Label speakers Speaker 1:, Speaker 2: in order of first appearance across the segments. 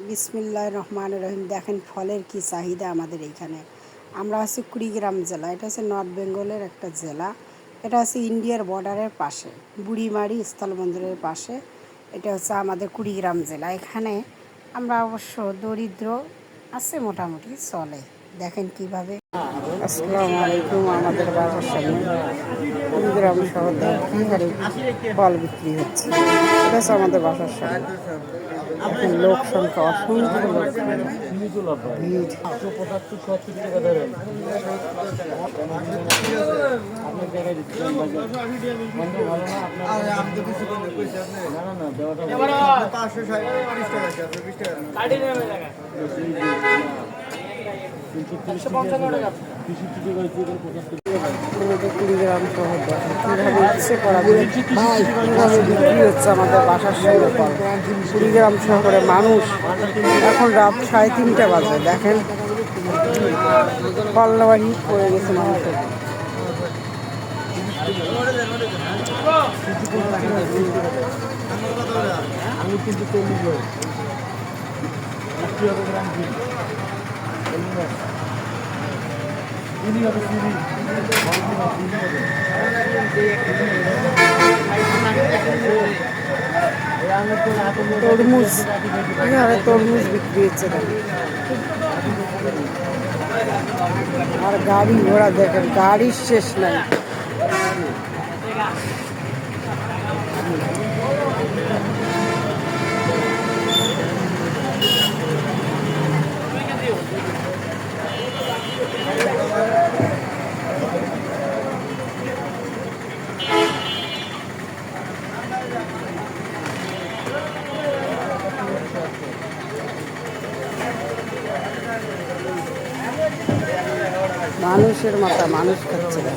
Speaker 1: বিসমিল্লাহির রহমানির রহিম। দেখেন ফলের কি চাহিদা আমাদের এইখানে। আমরা আছি কুড়িগ্রাম জেলা, এটা হচ্ছে নর্থ বেঙ্গলের একটা জেলা। এটা হচ্ছে ইন্ডিয়ার বর্ডারের পাশে, বুড়িমারি স্থলবন্দরের পাশে। এটা হচ্ছে আমাদের কুড়িগ্রাম জেলা। এখানে আমরা অবশ্য দরিদ্র আছে, মোটামুটি চলে। দেখেন কিভাবে। আসসালামু আলাইকুম। আমাদের বাসার সামনে কুড়িগ্রাম শহরে কী হারে ফল বিক্রি হচ্ছে, এটা হচ্ছে আমাদের বাসার সামনে। এখন লোক সংখ্যা অসংখ্য লোক, ভিড়। কুড়িগ্রাম শহর দেখেন কীভাবে ইচ্ছে করা কীভাবে বিক্রি হচ্ছে আমাদের বাসার সামনে ফল। কুড়িগ্রাম শহরে মানুষ এখন রাত 3:30 বাজে। দেখেন ফল নেওয়া হিট পড়ে গেছে মানুষের।
Speaker 2: আমি কিন্তু
Speaker 1: তরমুজ, এখানে তরমুজ বিক্রি হচ্ছে। আর গাড়ি ঘোড়া দেখেন, গাড়ির শেষ নাই। মানুষের মাথা মানুষ খাচ্ছে না।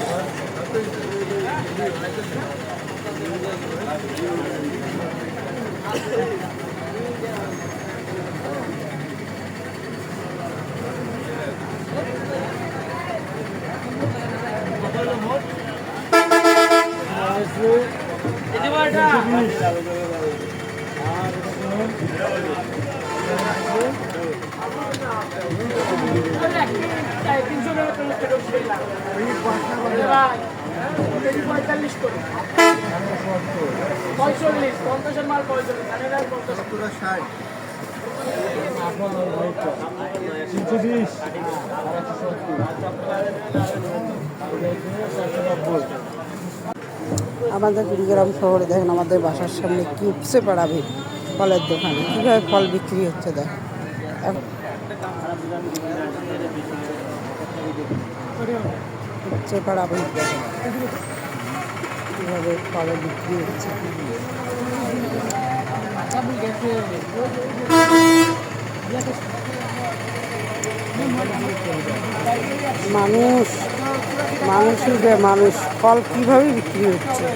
Speaker 1: আমাদের কুড়িগ্রাম শহরে দেখেন আমাদের বাসার সামনে কি উপসে পড়াবে ফলের দোকানে, কীভাবে ফল বিক্রি হচ্ছে দেখেন। উপচে পড়াবে কীভাবে ফলে বিক্রি হচ্ছে। মানুষ মানুষই যে মানুষ, ফল কীভাবে বিক্রি হচ্ছে।